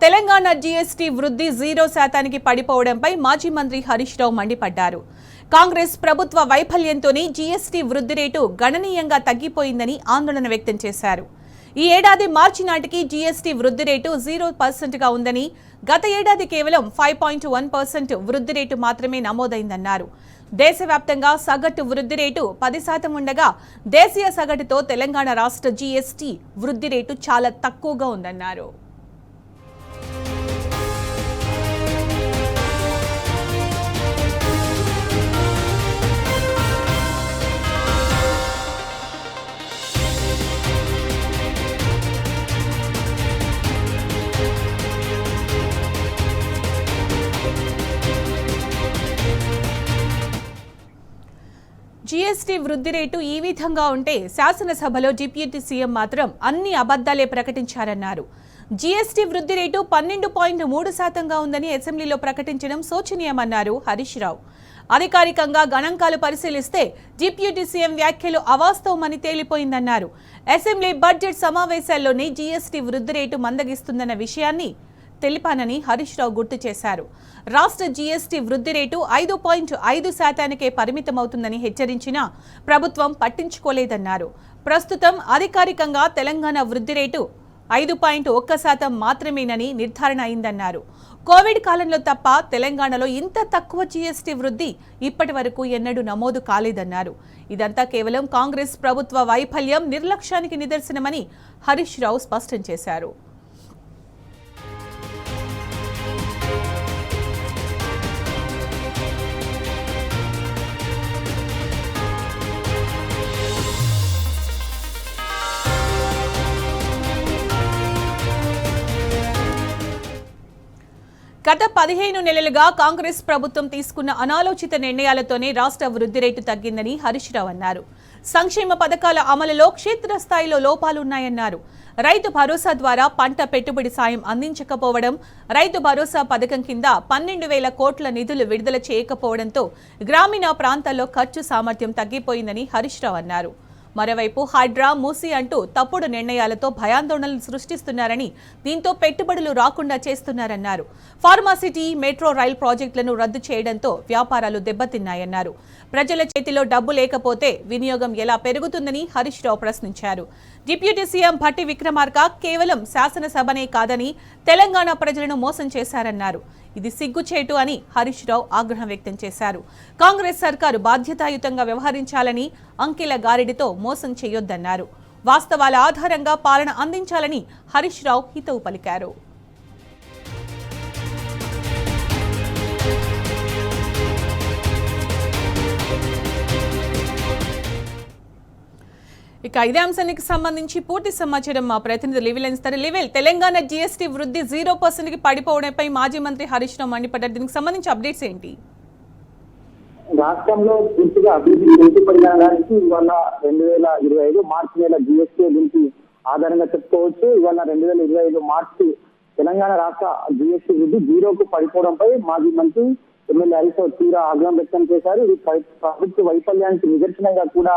Telangana GST వృద్ధి 0% పడిపోవడంపై మాజీ మంత్రి హరీష్ రావు మండిపడ్డారు. కాంగ్రెస్ ప్రభుత్వ వైఫల్యంతోనే జీఎస్టీ వృద్ధి రేటు గణనీయంగా తగ్గిపోయిందని ఆందోళన వ్యక్తం చేశారు. ఈ ఏడాది మార్చి నాటికి జీఎస్టీ వృద్ధి రేటు 0%గా ఉందని, గత ఏడాది కేవలం 5.1% వృద్ధి రేటు మాత్రమే నమోదైందన్నారు. దేశవ్యాప్తంగా సగటు వృద్ధి రేటు 10% ఉండగా దేశీయ సగటుతో తెలంగాణ రాష్ట్ర జీఎస్టీ వృద్ధి రేటు చాలా తక్కువగా ఉందన్నారు. జీఎస్టీ వృద్ధి రేటు ఈ విధంగా ఉంటే శాసనసభలో డిప్యూటీ సీఎం మాత్రం అన్ని అబద్దాలే ప్రకటించారన్నారు. జీఎస్టీ వృద్ధి రేటు 12.3%గా ఉందని అసెంబ్లీలో ప్రకటించడం శోచనీయమన్నారు హరీష్ రావు. అధికారికంగా గణాంకాలు పరిశీలిస్తే డిప్యూటీ సీఎం వ్యాఖ్యలు అవాస్తవమని తేలిపోయిందన్నారు. అసెంబ్లీ బడ్జెట్ సమావేశాల్లోనే జీఎస్టీ వృద్ధి రేటు మందగిస్తుందన్న విషయాన్ని తెలిపానని హరీష్ రావు గుర్తు చేశారు. రాష్ట్ర జీఎస్టీ వృద్ధి రేటు 5.5%కే పరిమితమవుతుందని హెచ్చరించినా ప్రభుత్వం పట్టించుకోలేదన్నారు. ప్రస్తుతం అధికారికంగా తెలంగాణ వృద్ధి రేటు 5.1% మాత్రమేనని నిర్ధారణ అయిందన్నారు. కోవిడ్ కాలంలో తప్ప తెలంగాణలో ఇంత తక్కువ జీఎస్టీ వృద్ధి ఇప్పటి వరకు ఎన్నడూ నమోదు కాలేదన్నారు. ఇదంతా కేవలం కాంగ్రెస్ ప్రభుత్వ వైఫల్యం, నిర్లక్ష్యానికి నిదర్శనమని హరీష్ రావు స్పష్టం చేశారు. గత 15 నెలలుగా కాంగ్రెస్ ప్రభుత్వం తీసుకున్న అనాలోచిత నిర్ణయాలతోనే రాష్ట్ర వృద్ధి రేటు తగ్గిందని హరీష్ రావు అన్నారు. సంక్షేమ పథకాల అమలులో క్షేత్రస్థాయిలో లోపాలున్నాయన్నారు. రైతు భరోసా ద్వారా పంట పెట్టుబడి సాయం అందించకపోవడం, రైతు భరోసా పథకం కింద 12,000 కోట్ల నిధులు విడుదల చేయకపోవడంతో గ్రామీణ ప్రాంతాల్లో ఖర్చు సామర్థ్యం తగ్గిపోయిందని హరీష్ రావు అన్నారు. మరోవైపు హైడ్రా, మూసీ అంటూ తప్పుడు నిర్ణయాలతో భయాందోళనలు సృష్టిస్తున్నారని, దీంతో పెట్టుబడులు రాకుండా చేస్తున్నారన్నారు. ఫార్మాసిటీ, మెట్రో రైల్ ప్రాజెక్టులను రద్దు చేయడంతో వ్యాపారాలు దెబ్బతిన్నాయన్నారు. ప్రజల చేతిలో డబ్బు లేకపోతే వినియోగం ఎలా పెరుగుతుందని హరీష్ రావు ప్రశ్నించారు. డిప్యూటీ సీఎం భట్టి విక్రమార్క కేవలం శాసనసభనే కాదని తెలంగాణ ప్రజలను మోసం చేశారన్నారు. ఇది సిగ్గుచేటు అని హరీష్ రావు ఆగ్రహం వ్యక్తం చేశారు. కాంగ్రెస్ సర్కారు బాధ్యతాయుతంగా వ్యవహరించాలని, అంకెల గారిడితో మోసం చేయొద్దన్నారు. వాస్తవాల ఆధారంగా పాలన అందించాలని హరీష్ రావు హితవు పలికారు. ఇక ఇదే అంశానికి సంబంధించి పూర్తి సమాచారం మా ప్రతినిధి లివిల్ ఇస్తారు. లివిల్, తెలంగాణ జీఎస్టీ వృద్ధి 0%కి పడిపోవడంపై మాజీ మంత్రి హరీష్ రావు మండిపడ్డారు. దీనికి సంబంధించి అప్డేట్స్ ఏంటి? రాష్ట్రంలో పూర్తిగా అభివృద్ధి పెంచుపడినడానికి ఇవాళ 2025 మార్చి నెల జీఎస్టీ గురించి ఆధారంగా చెప్పుకోవచ్చు. ఇవాళ 2025 మార్చి తెలంగాణ రాష్ట్ర జీఎస్టీ వృద్ధి 0కు పడిపోవడంపై మాజీ మంత్రి ఎమ్మెల్యే హరీష్ రావు తీవ్ర ఆగ్రహం వ్యక్తం చేశారు. ఇది ప్రభుత్వ వైఫల్యానికి నిదర్శనంగా కూడా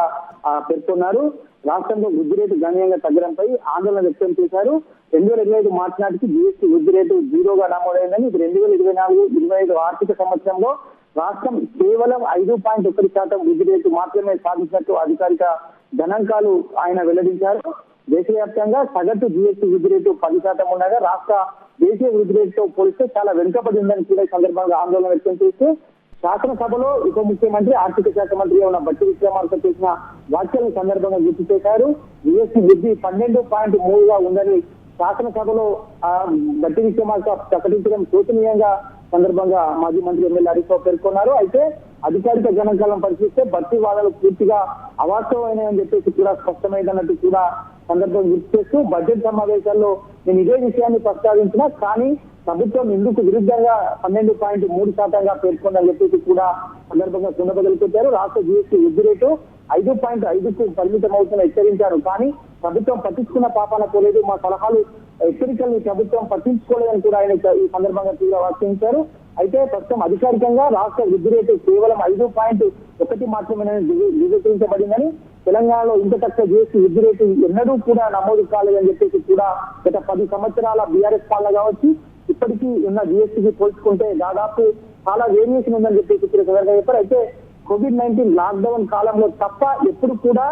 పేర్కొన్నారు. రాష్ట్రంలో వృద్ధి రేటు గణనీయంగా తగ్గడంపై ఆందోళన వ్యక్తం చేశారు. 2025 మార్చి నాటికి జీఎస్టీ వృద్ధి రేటు 0గా నమోదైందని, ఇది 2024-25 ఆర్థిక సంవత్సరంలో రాష్ట్రం కేవలం 5.1% వృద్ధి రేటు మాత్రమే సాధించినట్టు అధికారిక గణాంకాలు ఆయన వెల్లడించారు. దేశవ్యాప్తంగా సగటు జీఎస్టీ వృద్ధి రేటు 10% ఉండగా రాష్ట్ర దేశీయ వృద్ధి రేటుతో పోలిస్తే చాలా వెనుకబడి ఉందని కూడా ఈ సందర్భంగా ఆందోళన వ్యక్తం చేస్తూ శాసనసభలో ఉప ముఖ్యమంత్రి, ఆర్థిక శాఖ మంత్రి ఉన్న భట్టి విక్రమార్క చేసిన వ్యాఖ్యల సందర్భంగా గుర్తు చేశారు. జీఎస్టీ వృద్ధి 12.3గా ఉందని శాసనసభలో భట్టి విక్రమార్క ప్రకటించడం శోచనీయంగా సందర్భంగా మాజీ మంత్రి ఎమ్మెల్యే హరీష్ రావు పేర్కొన్నారు. అయితే అధికారిక గణాంకాలను పరిశీలిస్తే భట్టి వాదనలు పూర్తిగా అవాస్తవమైనని చెప్పేసి కూడా స్పష్టమైందన్నట్టు కూడా సందర్భం గుర్తు చేస్తూ బడ్జెట్ సమావేశాల్లో నేను ఇదే విషయాన్ని ప్రస్తావించినా కానీ ప్రభుత్వం ఇందుకు విరుద్ధంగా 12.3%గా పేర్కొందని చెప్పేసి కూడా సందర్భంగా కుండబద్దలు పెట్టారు. రాష్ట్ర జీఎస్టీ వృద్ధి రేటు 5.5కు పరిమితం అవుతుందని హెచ్చరించారు. కానీ ప్రభుత్వం పట్టించుకున్న పాపాన పోలేదు, మా సలహాలు, హెచ్చరికల్ని ప్రభుత్వం పట్టించుకోలేదని కూడా ఆయన ఈ సందర్భంగా తీవ్ర వ్యాఖ్యానించారు. అయితే ప్రస్తుతం అధికారికంగా రాష్ట్ర వృద్ధి రేటు కేవలం 5.1 మాత్రమే ధృవీకరించబడిందని, తెలంగాణలో ఇంత తక్కువ జిఎస్టీ వృద్ధి రేటు ఎన్నడూ కూడా నమోదు కాలేదని చెప్పేసి కూడా గత 10 సంవత్సరాల బీఆర్ఎస్ పాలన కావచ్చు ఇప్పటికీ ఉన్న జిఎస్టీకి పోల్చుకుంటే దాదాపు చాలా వేరియేషన్ ఉందని చెప్పేసి కూడా సందర్భంగా చెప్పారు. అయితే COVID-19 లాక్డౌన్ కాలంలో తప్ప ఎప్పుడు కూడా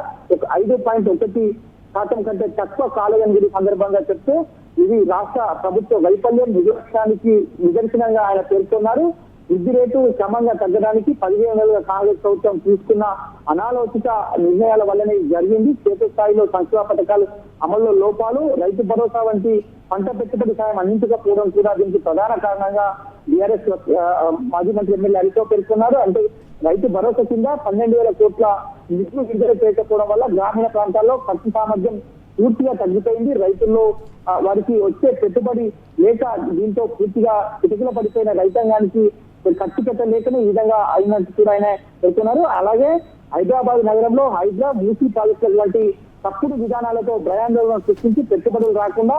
5.1% కంటే తక్కువ కాలేదని కూడా సందర్భంగా చెప్తూ ఇది రాష్ట్ర ప్రభుత్వ వైఫల్యం నిర్లక్ష్యానికి నిదర్శనంగా ఆయన పేర్కొన్నారు. వృద్ధి రేటు క్రమంగా తగ్గడానికి 15 నెలలుగా కాంగ్రెస్ ప్రభుత్వం తీసుకున్న అనాలోచిత నిర్ణయాల వల్లనే జరిగింది. క్షేత్రస్థాయిలో సంక్షేమ పథకాలు అమల్లో లోపాలు, రైతు భరోసా వంటి పంట పెట్టుబడి సాయం అందించకపోవడం కూడా దీనికి ప్రధాన కారణంగా బీఆర్ఎస్ మాజీ మంత్రి ఎమ్మెల్యే హరీష్ పేర్కొన్నారు. అంటే రైతు భరోసా కింద 12,000 కోట్ల నిధులు విడుదల చేయకపోవడం వల్ల గ్రామీణ ప్రాంతాల్లో ఖర్చు సామర్థ్యం పూర్తిగా తగ్గిపోయింది. రైతుల్లో వారికి వచ్చే పెట్టుబడి లేక దీంతో పూర్తిగా ఇటుకల పడిపోయిన రైతాంగానికి ఖర్చు పెట్టలేకనే ఈ విధంగా అయినట్టు కూడా ఆయన పేర్కొన్నారు. అలాగే హైదరాబాద్ నగరంలో మూసీ ప్రాజెక్టుల వంటి తప్పుడు విధానాలతో భయాందోళన సృష్టించి పెట్టుబడులు రాకుండా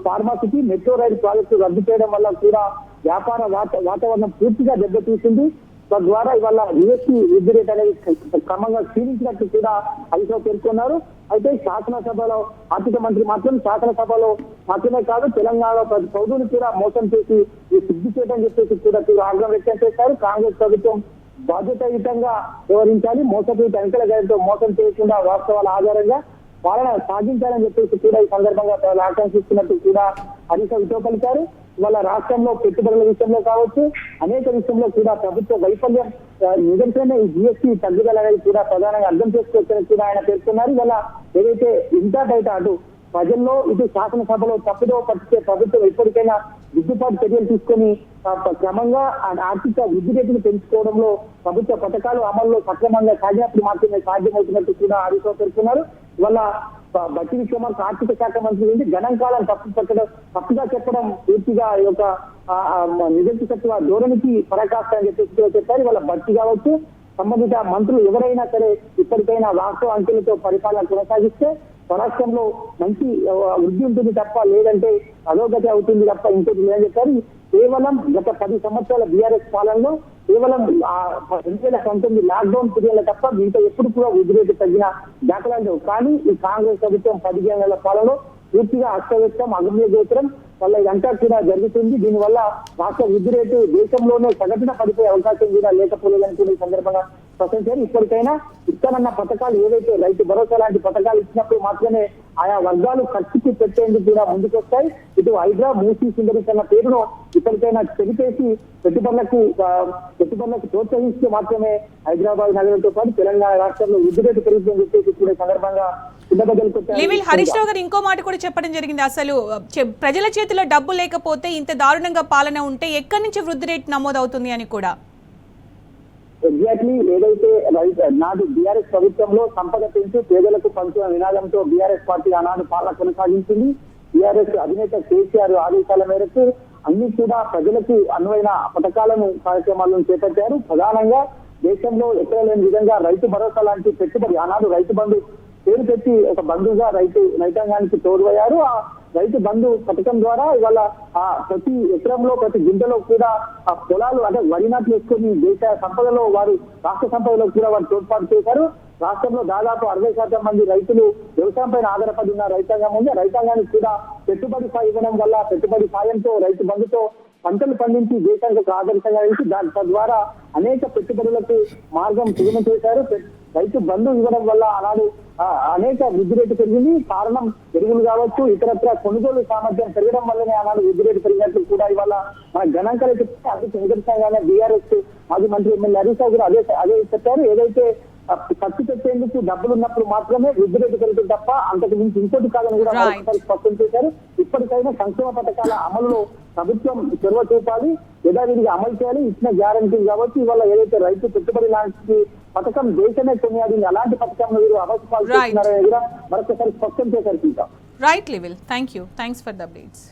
ఫార్మాసిటీ మెట్రో రైలు ప్రాజెక్టు రద్దు చేయడం వల్ల కూడా వ్యాపార వాతావరణం పూర్తిగా దెబ్బతీసింది. తద్వారా ఇవాళ జిఎస్టీ వృద్ధి రేట్ అనేది క్రమంగా క్షీణించినట్టు కూడా హరీష్ పేర్కొన్నారు. అయితే శాసనసభలో ఆర్థిక మంత్రి మాత్రం శాసనసభలో మాత్రమే కాదు తెలంగాణలో ప్రతి పౌరుని కూడా మోసం చేసి ఈ సిద్ధి చేయడం చెప్పేసి కూడా ఆగ్రహం వ్యక్తం చేశారు. కాంగ్రెస్ ప్రభుత్వం బాధ్యతాయుతంగా వ్యవహరించాలి, మోసపూరిత అంకెల గైడ్తో మోసం చేయకుండా వాస్తవాల ఆధారంగా పాలన సాగించాలని చెప్పేసి కూడా ఈ సందర్భంగా ఆకాంక్షిస్తున్నట్టు కూడా హరీష్ పలికారు. వాళ్ళ రాష్ట్రంలో పెట్టుబడుల విషయంలో కావచ్చు అనేక విషయంలో కూడా ప్రభుత్వ వైఫల్యం నిజంగానే ఈ జిఎస్టీ తగ్గుదల అనేది కూడా ప్రధానంగా అర్థం చేసుకోవచ్చని కూడా ఆయన పేర్కొన్నారు. ఇవాళ ఏదైతే ఇంటా బయట అటు ప్రజల్లో ఇటు శాసనసభలో తప్పుదో పట్టించే ప్రభుత్వం ఎప్పటికైనా దిద్దుబాటు చర్యలు తీసుకొని క్రమంగా ఆర్థిక వృద్ధి రేటును పెంచుకోవడంలో ప్రభుత్వ పథకాలు అమల్లో సక్రమంగా సాగినప్పుడు మాత్రమే సాధ్యమవుతున్నట్టు కూడా హరీష్ పేర్కొన్నారు. ఇవాళ బట్టి విక్రమార్క ఆర్థిక శాఖ మంత్రి ఏంటి గణాంకాలను తప్పుగా చెప్పడం పూర్తిగా ఈ యొక్క నిజంతత్వ ధోరణికి పరాకాష్ట అని చెప్పేసి చెప్పారు. వాళ్ళ బట్టి కావచ్చు సంబంధిత మంత్రులు ఎవరైనా సరే ఇప్పటికైనా వాస్తవ అంకెలతో పరిపాలన కొనసాగిస్తే రాష్ట్రంలో మంచి వృద్ధి ఉంటుంది తప్ప లేదంటే అధోగతి అవుతుంది తప్ప ఇంకోటి లేదని చెప్పారు. కేవలం గత 10 సంవత్సరాల బీఆర్ఎస్ పాలనలో కేవలం 2019 లాక్డౌన్ పీరియడ్ల తప్ప మిగతా ఎప్పుడు కూడా వృద్ధి రేటు తగ్గిన దాఖలాలు లేవు. కానీ ఈ కాంగ్రెస్ ప్రభుత్వం 15 నెలల పాలనలో పూర్తిగా అస్తవ్యస్తం అగమ్య గోచరం వల్ల ఇదంతా కూడా జరుగుతుంది. దీనివల్ల రాష్ట్ర వృద్ధి రేటు దేశంలోనే సగటున పడిపోయే అవకాశం కూడా లేకపోలేదని కూడా ఈ సందర్భంగా ప్రశంసారు. ఇప్పటికైనా ఇస్తానన్న పథకాలు ఏవైతే రైతు భరోసా లాంటి పథకాలు ఇచ్చినప్పుడు మాత్రమే ఆయా వర్గాలు ఖర్చుకి పెట్టేందుకు కూడా ముందుకు వస్తాయి. ఇటు మూసీ సుందరీకరణ పేరును ఇప్పటికైనా చెరిపేసి పెట్టుబడులకు ప్రోత్సహిస్తూ మాత్రమే హైదరాబాద్ నగరంతో పాటు తెలంగాణ రాష్ట్రంలో వృద్ధి రేటు పెరుగుతుందని చెప్పేసి కూడా సందర్భంగా హరీష్ రావు గారు ఇంకో మాట కూడా చెప్పడం జరిగింది. అసలు ప్రజల చేతిలో డబ్బు లేకపోతే ఇంత దారుణంగా పాలన ఉంటే ఎక్కడి నుంచి వృద్ధి రేటు నమోదవుతుంది అని కూడా ఎగ్జాక్ట్లీ ఏదైతే నాడు బీఆర్ఎస్ ప్రభుత్వంలో సంపద పెంచి పేదలకు పంచుల నినాదంతో బీఆర్ఎస్ పార్టీ ఆనాడు పాలన కొనసాగించింది. బీఆర్ఎస్ అధినేత కేసీఆర్ ఆదేశాల మేరకు అన్ని కూడా ప్రజలకు అనువైన పథకాలను కార్యక్రమాలను చేపట్టారు. ప్రధానంగా దేశంలో ఎక్కడ లేని విధంగా రైతు భరోసా లాంటి పెట్టుబడి ఆనాడు రైతు బంధు పేరు పెట్టి ఒక బంధువుగా రైతాంగానికి తోడువయ్యారు. ఆ రైతు బంధు పథకం ద్వారా ఇవాళ ప్రతి ఎకరంలో ప్రతి గింజలో కూడా ఆ పొలాలు అంటే వరి నాట్లు వేసుకొని దేశ సంపదలో రాష్ట్ర సంపదలో కూడా వారు తోడ్పాటు చేశారు. రాష్ట్రంలో దాదాపు 60% మంది రైతులు వ్యవసాయం పైన ఆధారపడి ఉన్న రైతాంగం ఉంది. రైతాంగానికి కూడా పెట్టుబడి సాయం ఇవ్వడం వల్ల పెట్టుబడి సాయంతో రైతు బంధుతో పంటలు పండించి దేశానికి ఒక ఆదర్శంగా నిలిచి తద్వారా అనేక పెట్టుబడులకు మార్గం సుగమం చేశారు. రైతు బంధు ఇవ్వడం వల్ల ఆనాడు అనేక వృద్ధి రేటు పెరిగింది. కారణం ఎరువులు కావచ్చు ఇతరత్ర కొనుగోలు సామర్థ్యం పెరగడం వల్లనే ఆనాడు వృద్ధి రేటు పెరిగినట్లు కూడా ఇవాళ మన గణాంకాలు చెప్తే అందుకు నిదర్శనంగానే బీఆర్ఎస్ మాజీ మంత్రి ఎమ్మెల్యే హరీష్ రావు కూడా అదే చెప్పారు. ఏదైతే ఖర్చు పెట్టేందుకు డబ్బులు ఉన్నప్పుడు మాత్రమే వృద్ధి రేటు పెరుగుతుంది తప్ప అంతకు మించి ఇంకోటి కాదని కూడా స్పష్టం చేశారు. ఇప్పటికైనా సంక్షేమ పథకాల అమలులో ప్రభుత్వం చొరవ చూపాలి, యథావిధిగా అమలు చేయాలి. ఇచ్చిన గ్యారంటీలు కాబట్టి ఇవాళ ఏదైతే రైతు పెట్టుబడి లాంటి పథకం దేశమే కొనియాడింది అలాంటి పథకం వీరు అవసరాలు మరొకసారి స్పష్టం చేశారు. Right level. Thanks for the updates.